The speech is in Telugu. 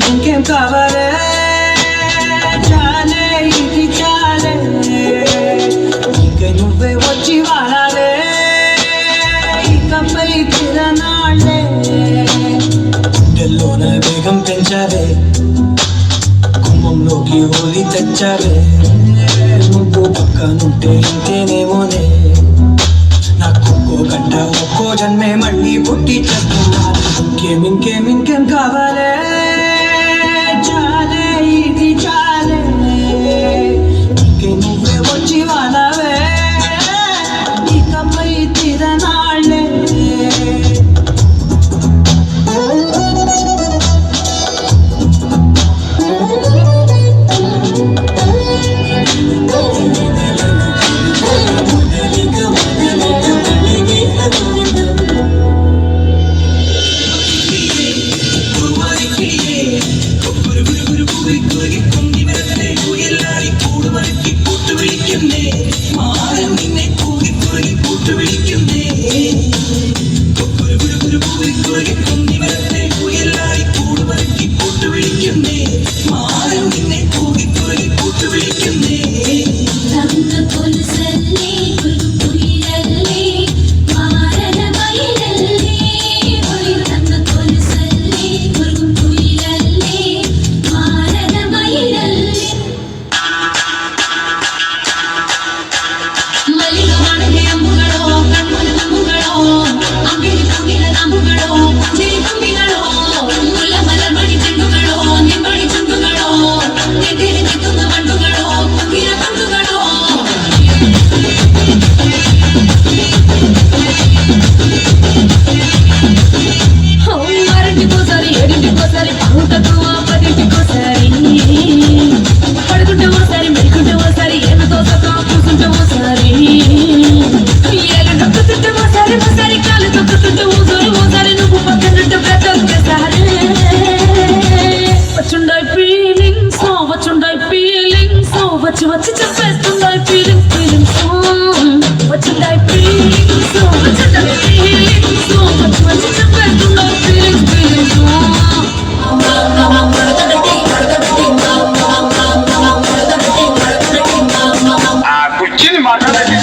ఇంకేం కావాలే చాలే ఇది చాలే ఇక నువ్వే వచ్చి వాడాలే ఇకపై తిరనాళ్ళే గుండెల్లోన వేగం పెంచాలే కుమ్మంలోకి హోలీ తెచ్చాలే నువ్వు పక్కనుంటే ఇంతేనేమోనే నాకు గంట ఒక్కో జన్మే మళ్ళీ పుట్టి చేస్తున్నాను ఇంకేం కావాలే చాలే ఇది చాలే ఇంకే నువ్వే వచ్చి వాడావే ఇకపై తిరనాళ్ళే వచ్చి చెప్పేస్తుందా ఫీలింగ్స్ వచ్చిందా ఫీలింగ్స్ వచ్చి చెప్పేస్తుందా ఫీలింగ్స్ కూర్చొని మాట్లాడండి